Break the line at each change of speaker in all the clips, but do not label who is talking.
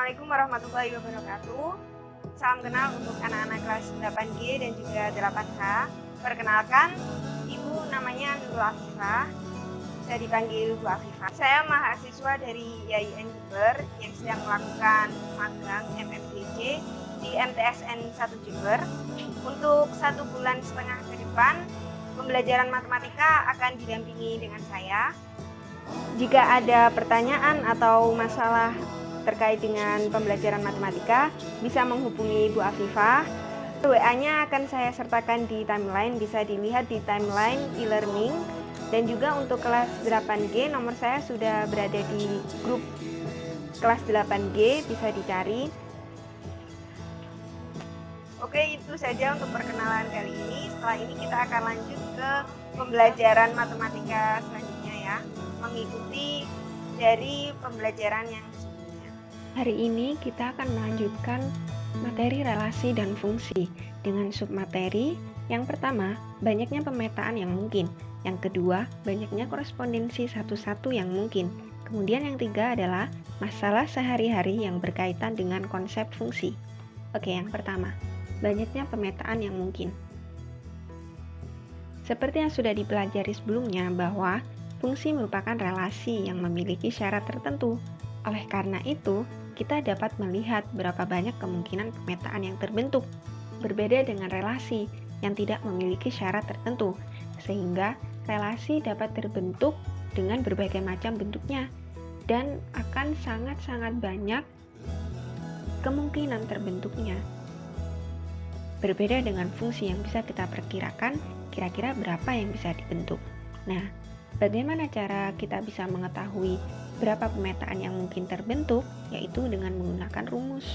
Assalamualaikum warahmatullahi wabarakatuh. Salam kenal untuk anak-anak kelas 8G dan juga 8H. Perkenalkan, Ibu namanya Nurul Afifah, bisa dipanggil Bu Afifah. Saya mahasiswa dari IAIN Jember yang sedang melakukan magang MMDC di MTSN 1 Jember. Untuk 1,5 bulan ke depan, pembelajaran matematika akan didampingi dengan saya. Jika ada pertanyaan atau masalah terkait dengan pembelajaran matematika, bisa menghubungi Bu Afifah. WA-nya akan saya sertakan di timeline, bisa dilihat di timeline e-learning. Dan juga untuk kelas 8G, nomor saya sudah berada di grup kelas 8G, bisa dicari. Oke, itu saja untuk perkenalan kali ini. Setelah ini kita akan lanjut ke pembelajaran matematika selanjutnya ya, mengikuti dari pembelajaran yang sebelumnya.
Hari ini kita akan melanjutkan materi relasi dan fungsi dengan submateri. Yang pertama, banyaknya pemetaan yang mungkin. Yang kedua, banyaknya korespondensi satu-satu yang mungkin. Kemudian yang ketiga adalah masalah sehari-hari yang berkaitan dengan konsep fungsi. Oke, yang pertama, banyaknya pemetaan yang mungkin. Seperti yang sudah dipelajari sebelumnya bahwa fungsi merupakan relasi yang memiliki syarat tertentu. Oleh karena itu, kita dapat melihat berapa banyak kemungkinan pemetaan yang terbentuk, berbeda dengan relasi yang tidak memiliki syarat tertentu, sehingga relasi dapat terbentuk dengan berbagai macam bentuknya, dan akan sangat-sangat banyak kemungkinan terbentuknya. Berbeda dengan fungsi yang bisa kita perkirakan kira-kira berapa yang bisa dibentuk. Nah, bagaimana cara kita bisa mengetahui berapa pemetaan yang mungkin terbentuk? Yaitu dengan menggunakan rumus.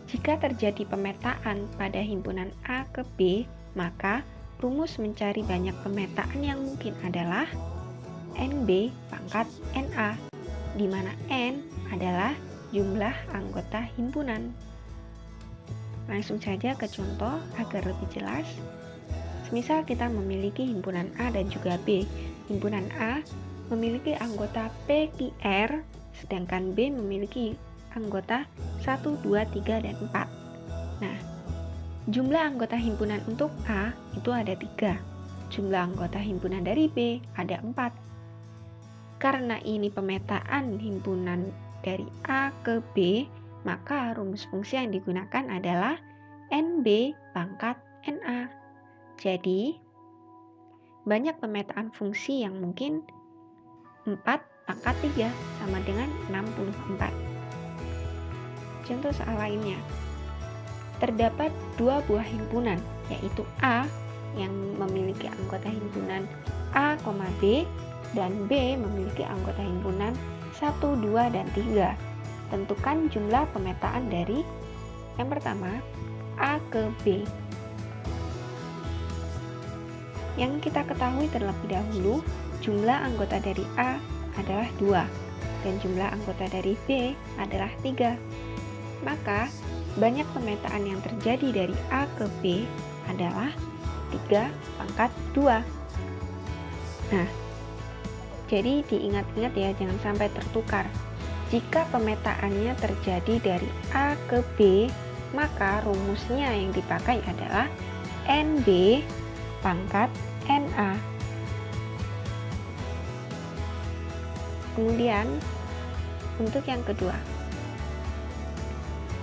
Jika terjadi pemetaan pada himpunan A ke B, maka rumus mencari banyak pemetaan yang mungkin adalah NB pangkat NA, di mana N adalah jumlah anggota himpunan. Langsung saja ke contoh agar lebih jelas. Semisal kita memiliki himpunan A dan juga B. Himpunan A memiliki anggota PQR, sedangkan B memiliki anggota 1, 2, 3, dan 4. Nah, jumlah anggota himpunan untuk A itu ada 3. Jumlah anggota himpunan dari B ada 4. Karena ini pemetaan himpunan dari A ke B, maka rumus fungsi yang digunakan adalah NB pangkat NA. Jadi, banyak pemetaan fungsi yang mungkin 4 pangkat 3 sama dengan 64. Contoh soal lainnya. Terdapat 2 buah himpunan, yaitu A yang memiliki anggota himpunan A, B, dan B memiliki anggota himpunan 1, 2, dan 3. Tentukan jumlah pemetaan dari yang pertama, A ke B. Yang kita ketahui terlebih dahulu, jumlah anggota dari A adalah 2, dan jumlah anggota dari B adalah 3. Maka, banyak pemetaan yang terjadi dari A ke B adalah 3 pangkat 2. Nah, jadi diingat-ingat ya, jangan sampai tertukar. Jika pemetaannya terjadi dari A ke B, maka rumusnya yang dipakai adalah NB pangkat NA. Kemudian, untuk yang kedua,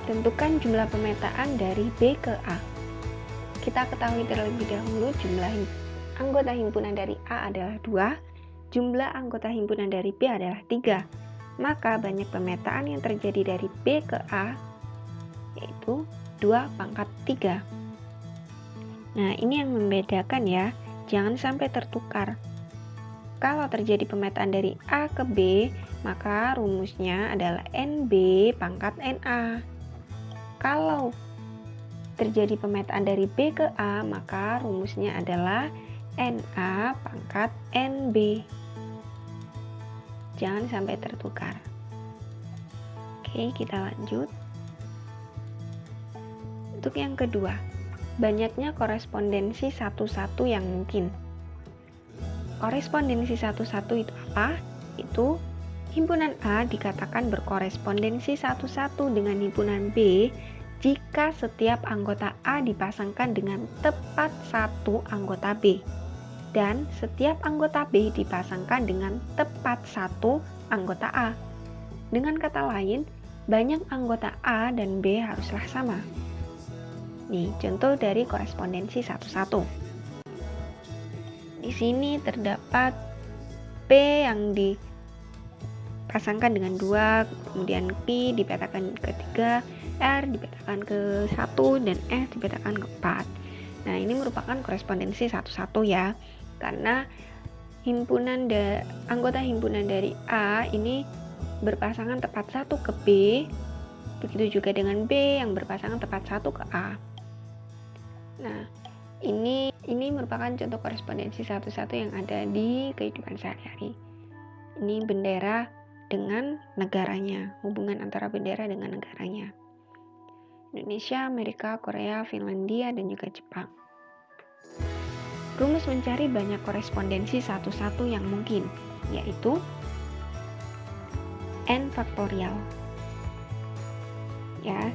tentukan jumlah pemetaan dari B ke A. Kita ketahui terlebih dahulu jumlah anggota himpunan dari A adalah 2, jumlah anggota himpunan dari B adalah 3. Maka banyak pemetaan yang terjadi dari B ke A yaitu 2 pangkat 3. Nah, ini yang membedakan ya, jangan sampai tertukar. Kalau terjadi pemetaan dari A ke B, maka rumusnya adalah NB pangkat NA. Kalau terjadi pemetaan dari B ke A, maka rumusnya adalah NA pangkat NB. Jangan sampai tertukar. Oke, kita lanjut. Untuk yang kedua, banyaknya korespondensi satu-satu yang mungkin. Korespondensi satu-satu itu apa? Itu Himpunan A dikatakan berkorespondensi satu-satu dengan himpunan B jika setiap anggota A dipasangkan dengan tepat satu anggota B dan setiap anggota B dipasangkan dengan tepat satu anggota A. Dengan kata lain, banyak anggota A dan B haruslah sama. Nih, contoh dari korespondensi satu-satu. Di sini terdapat P yang dipasangkan dengan 2, kemudian Q dipetakan ke 3, R dipetakan ke 1, dan S dipetakan ke 4. Nah, ini merupakan korespondensi satu-satu ya, karena anggota himpunan dari A ini berpasangan tepat satu ke B, begitu juga dengan B yang berpasangan tepat satu ke A. Nah, ini merupakan contoh korespondensi satu-satu yang ada di kehidupan sehari-hari. Ini bendera dengan negaranya, hubungan antara bendera dengan negaranya. Indonesia, Amerika, Korea, Finlandia, dan juga Jepang. Rumus mencari banyak korespondensi satu-satu yang mungkin, yaitu N faktorial. Ya,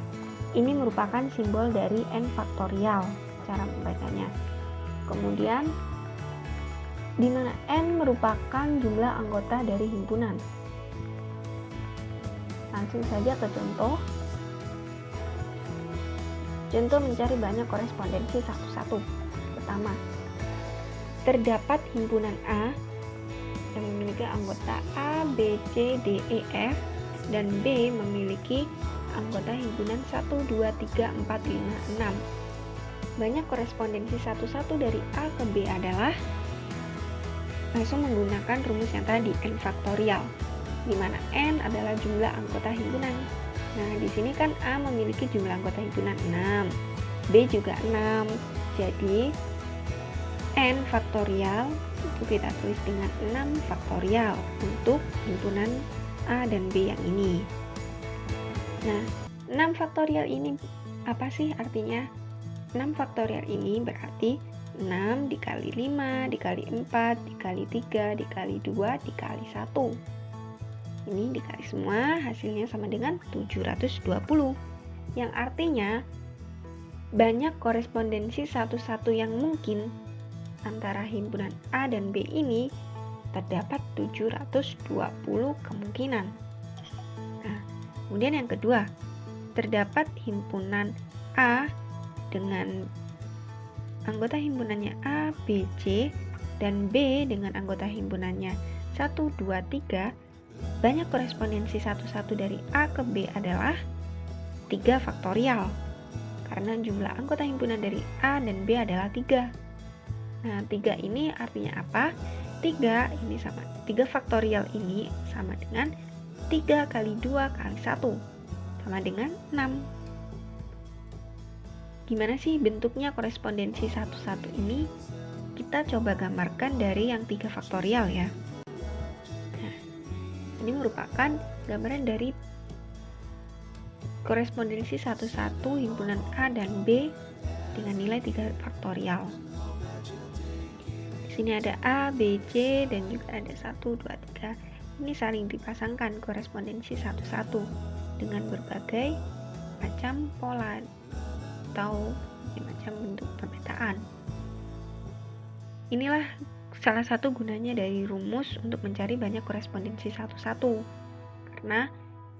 ini merupakan simbol dari N faktorial cara membacanya. Kemudian di mana N merupakan jumlah anggota dari himpunan. Langsung saja ke contoh. Contoh mencari banyak korespondensi satu-satu. Pertama, terdapat himpunan A yang memiliki anggota A, B, C, D, E, F, dan B memiliki anggota himpunan 1, 2, 3, 4, 5, 6. Banyak korespondensi satu-satu dari A ke B adalah langsung menggunakan rumus yang tadi, N faktorial, di mana N adalah jumlah anggota himpunan. Nah, di sini kan A memiliki jumlah anggota himpunan 6, B juga 6. Jadi N faktorial itu kita tulis dengan 6 faktorial untuk himpunan A dan B yang ini. Nah, 6 faktorial ini apa sih artinya? 6 faktorial ini berarti 6 dikali 5, dikali 4, dikali 3, dikali 2, dikali 1. Ini dikali semua, hasilnya sama dengan 720. Yang artinya, banyak korespondensi satu-satu yang mungkin antara himpunan A dan B ini terdapat 720 kemungkinan. Nah, kemudian yang kedua, terdapat himpunan A dengan anggota himpunannya A, B, C, dan B dengan anggota himpunannya 1, 2, 3. Banyak korespondensi satu-satu dari A ke B adalah 3 faktorial, karena jumlah anggota himpunan dari A dan B adalah 3. Nah, 3 ini artinya apa? 3 faktorial ini sama dengan 3 kali 2 kali 1, sama dengan 6. Gimana sih bentuknya korespondensi satu-satu ini? Kita coba gambarkan dari yang 3 faktorial ya. Nah, ini merupakan gambaran dari korespondensi satu-satu himpunan A dan B dengan nilai 3 faktorial. Di sini ada A, B, C, dan juga ada 1, 2, 3. Ini saling dipasangkan korespondensi satu-satu dengan berbagai macam pola atau macam bentuk pemetaan. Inilah salah satu gunanya dari rumus untuk mencari banyak korespondensi satu-satu, karena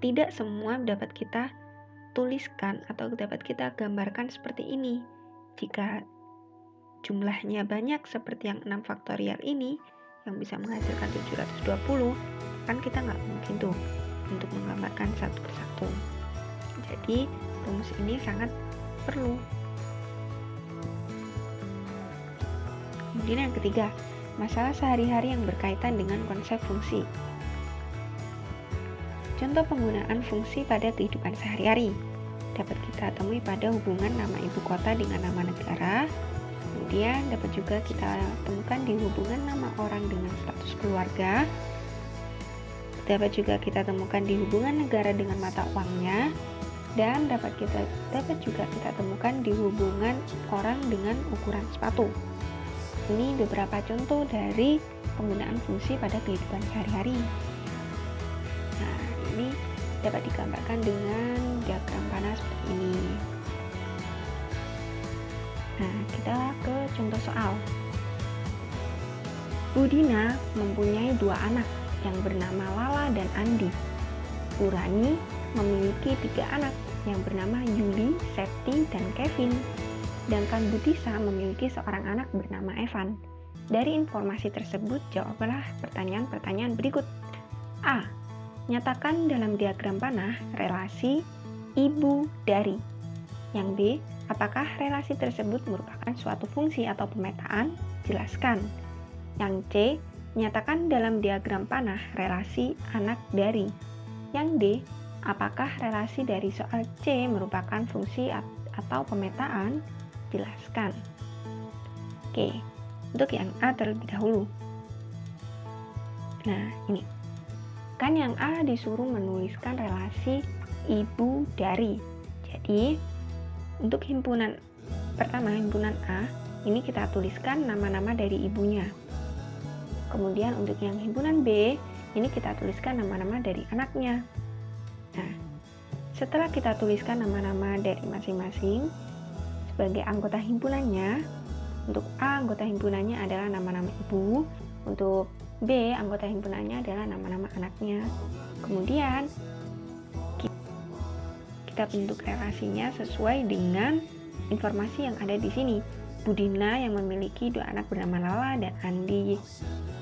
tidak semua dapat kita tuliskan atau dapat kita gambarkan seperti ini. Jika jumlahnya banyak seperti yang 6 faktorial ini yang bisa menghasilkan 720, kan kita nggak mungkin tuh untuk menggambarkan satu persatu. Jadi rumus ini sangat perlu. Kemudian yang ketiga, masalah sehari-hari yang berkaitan dengan konsep fungsi. Contoh penggunaan fungsi pada kehidupan sehari-hari dapat kita temui pada hubungan nama ibu kota dengan nama negara. Kemudian dapat juga kita temukan di hubungan nama orang dengan status keluarga. Dapat juga kita temukan di hubungan negara dengan mata uangnya. Dan dapat juga kita temukan di hubungan orang dengan ukuran sepatu. Ini beberapa contoh dari penggunaan fungsi pada kehidupan sehari-hari. Nah, ini dapat digambarkan dengan diagram panah seperti ini. Nah, kita ke contoh soal. Budina mempunyai 2 anak yang bernama Lala dan Andi. Burani memiliki 3 anak yang bernama Yuli, Septi, dan Kevin. Sedangkan Butisa memiliki seorang anak bernama Evan. Dari informasi tersebut, jawablah pertanyaan-pertanyaan berikut. A. Nyatakan dalam diagram panah relasi ibu dari. Yang B. Apakah relasi tersebut merupakan suatu fungsi atau pemetaan? Jelaskan. Yang C. Nyatakan dalam diagram panah relasi anak dari. Yang D. Apakah relasi dari soal C merupakan fungsi atau pemetaan? Jelaskan. Oke, untuk yang A terlebih dahulu. Nah, ini. Kan yang A disuruh menuliskan relasi ibu dari. Jadi, untuk himpunan pertama, himpunan A, ini kita tuliskan nama-nama dari ibunya. Kemudian untuk yang himpunan B, ini kita tuliskan nama-nama dari anaknya. Nah, setelah kita tuliskan nama-nama dari masing-masing sebagai anggota himpunannya, untuk A anggota himpunannya adalah nama-nama ibu, untuk B anggota himpunannya adalah nama-nama anaknya. Kemudian kita bentuk relasinya sesuai dengan informasi yang ada di sini. Budina yang memiliki 2 anak bernama Lala dan Andi.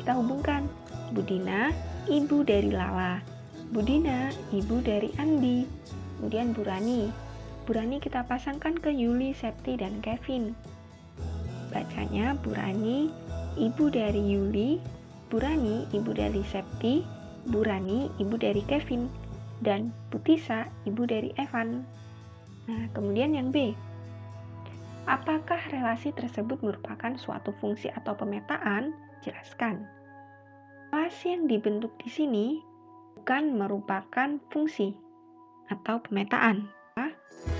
Kita hubungkan Budina, ibu dari Lala. Budina, ibu dari Andi. Kemudian Burani. Burani kita pasangkan ke Yuli, Septi, dan Kevin. Bacanya Burani, ibu dari Yuli, Burani, ibu dari Septi, Burani, ibu dari Kevin, dan Butisa, ibu dari Evan. Nah, kemudian yang B. Apakah relasi tersebut merupakan suatu fungsi atau pemetaan? Jelaskan. Relasi yang dibentuk di sini bukan merupakan fungsi atau pemetaan,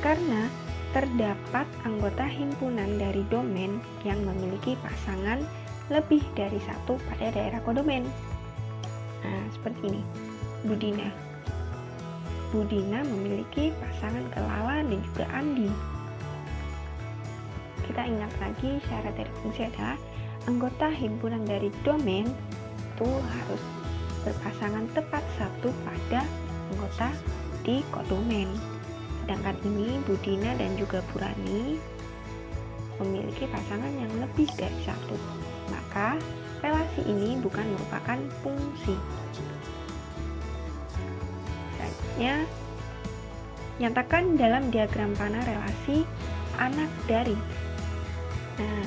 karena terdapat anggota himpunan dari domain yang memiliki pasangan lebih dari 1 pada daerah kodomain. Nah, seperti ini. Budina memiliki pasangan ke Lala dan juga Andi. Kita ingat lagi syarat dari fungsi adalah anggota himpunan dari domain itu harus berpasangan tepat 1 pada anggota di kodomain. Sedangkan ini Budina dan juga Burani memiliki pasangan yang lebih dari 1. Maka relasi ini bukan merupakan fungsi. Selanjutnya, nyatakan dalam diagram panah relasi anak dari. Nah,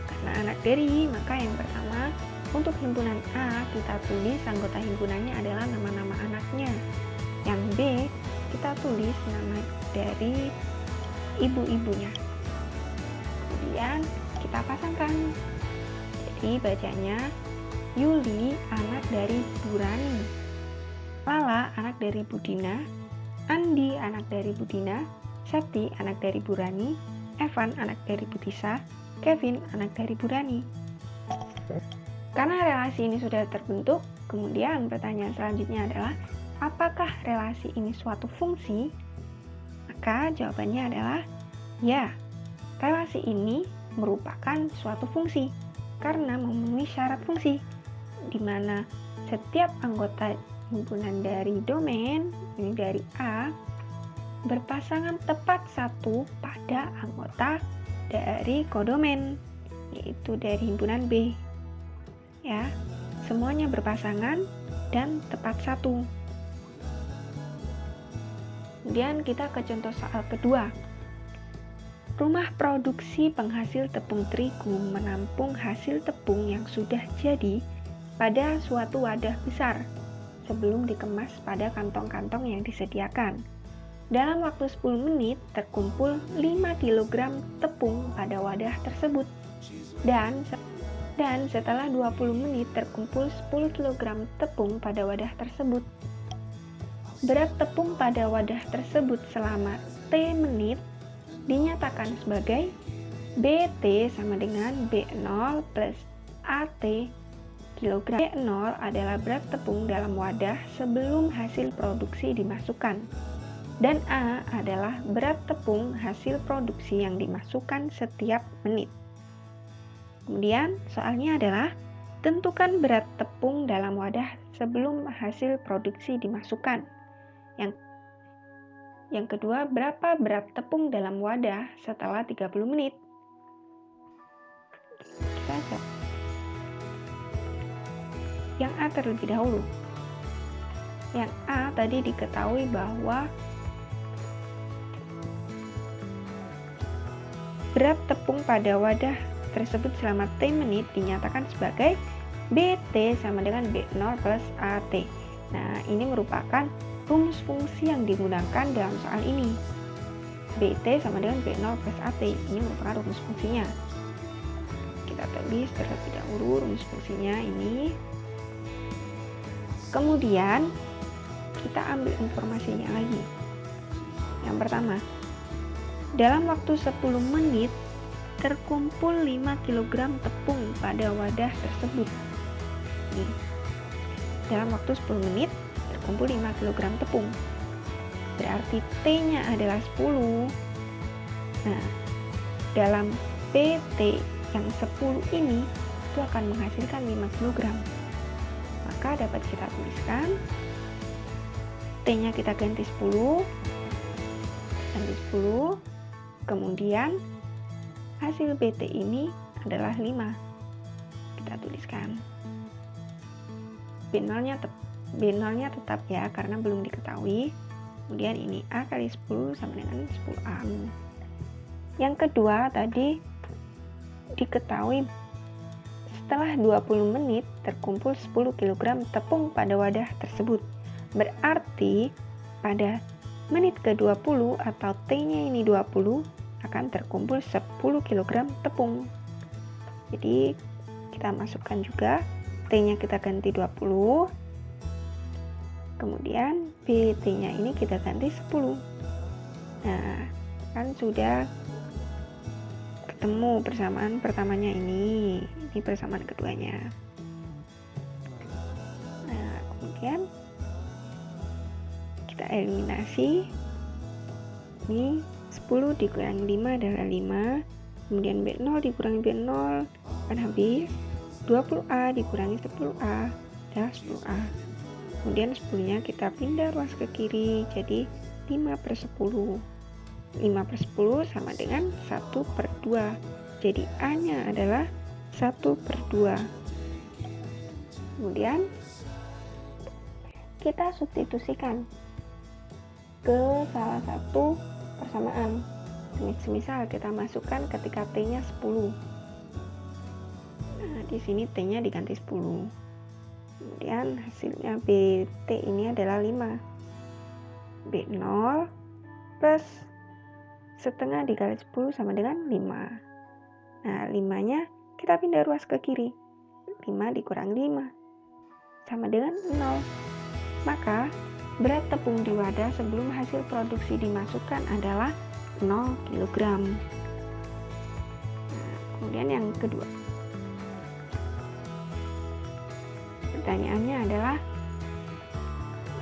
karena anak dari, maka yang pertama untuk himpunan A kita tulis anggota himpunannya adalah nama-nama anaknya. Yang B kita tulis nama dari ibu-ibunya. Kemudian kita pasangkan. Jadi bacanya Yuli anak dari Burani, Lala anak dari Budina, Andi anak dari Budina, Septi anak dari Burani, Evan anak dari Butisa, Kevin anak dari Burani. Karena relasi ini sudah terbentuk, kemudian pertanyaan selanjutnya adalah apakah relasi ini suatu fungsi? Maka jawabannya adalah ya, relasi ini merupakan suatu fungsi karena memenuhi syarat fungsi, di mana setiap anggota himpunan dari domain, ini dari A, berpasangan tepat 1 pada anggota dari kodomain, yaitu dari himpunan B. Ya, semuanya berpasangan dan tepat 1. Kemudian kita ke contoh soal kedua. Rumah produksi penghasil tepung terigu menampung hasil tepung yang sudah jadi pada suatu wadah besar sebelum dikemas pada kantong-kantong yang disediakan. Dalam waktu 10 menit terkumpul 5 kg tepung pada wadah tersebut. Dan setelah 20 menit terkumpul 10 kg tepung pada wadah tersebut. Berat tepung pada wadah tersebut selama T menit dinyatakan sebagai BT sama dengan B0 plus AT kilogram. B0 adalah berat tepung dalam wadah sebelum hasil produksi dimasukkan. Dan A adalah berat tepung hasil produksi yang dimasukkan setiap menit. Kemudian soalnya adalah tentukan berat tepung dalam wadah sebelum hasil produksi dimasukkan. Yang kedua, berapa berat tepung dalam wadah setelah 30 menit? Kita jawab. Yang A terlebih dahulu. Yang A tadi diketahui bahwa berat tepung pada wadah tersebut selama T menit dinyatakan sebagai BT sama dengan B0 plus AT. Nah, ini merupakan rumus fungsi yang digunakan dalam soal ini. BT sama dengan B0 plus AT. Ini merupakan rumus fungsinya. Kita tulis terlebih dahulu rumus fungsinya ini. Kemudian kita ambil informasinya lagi. Yang pertama, dalam waktu 10 menit terkumpul 5 kg tepung pada wadah tersebut. Dalam waktu 10 menit terkumpul 5 kg tepung. Berarti T-nya adalah 10. Nah, dalam PT yang 10 ini itu akan menghasilkan 5 kg. Maka dapat kita tuliskan T-nya kita ganti 10. Ganti 10. Kemudian hasil BT ini adalah 5. Kita tuliskan. B0-nya tetap ya, karena belum diketahui. Kemudian ini A kali 10 sama dengan 10A. Yang kedua tadi diketahui setelah 20 menit terkumpul 10 kg tepung pada wadah tersebut. Berarti pada menit ke-20 atau T-nya ini 20 akan terkumpul 10 kg tepung. Jadi kita masukkan juga T-nya kita ganti 20. Kemudian BT-nya ini kita ganti 10. Nah, kan sudah ketemu persamaan pertamanya ini persamaan keduanya. Nah, kemudian kita eliminasi. Ini 10 dikurangi 5 adalah 5. Kemudian B0 dikurangi B0 akan habis. 20A dikurangi 10A adalah 10A. Kemudian 10-nya kita pindah ruas ke kiri, jadi 5/10. 5/10 sama dengan 1/2. Jadi A-nya adalah 1/2. Kemudian kita substitusikan ke salah satu persamaan. Semisal kita masukkan ketika T-nya 10. Nah, di sini T-nya diganti 10. Kemudian hasilnya BT ini adalah 5. B0 plus setengah dikali 10 sama dengan 5. Nah, 5-nya kita pindah ruas ke kiri. 5 dikurangi 5 sama dengan 0. Maka berat tepung di wadah sebelum hasil produksi dimasukkan adalah 0 kg. Nah, kemudian yang kedua. Pertanyaannya adalah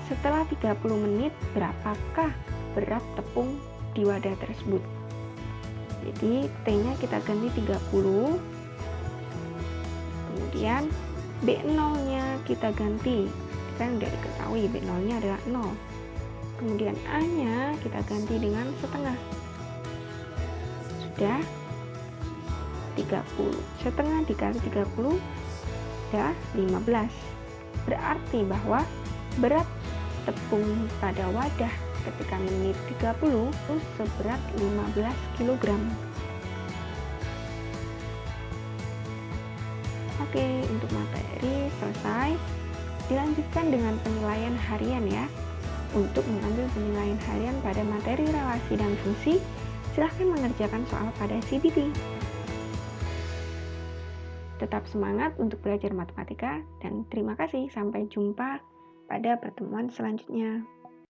setelah 30 menit berapakah berat tepung di wadah tersebut? Jadi T-nya kita ganti 30. Kemudian B0-nya kita ganti. Kan udah diketahui B0-nya adalah 0. Kemudian A-nya kita ganti dengan setengah. Sudah 30. Setengah dikali 30 adalah 15. Berarti bahwa berat tepung pada wadah ketika menit 30 itu seberat 15 kg. Oke, untuk materi selesai. Dilanjutkan dengan penilaian harian ya. Untuk mengambil penilaian harian pada materi relasi dan fungsi, silahkan mengerjakan soal pada CBT. Tetap semangat untuk belajar matematika dan terima kasih. Sampai jumpa pada pertemuan selanjutnya.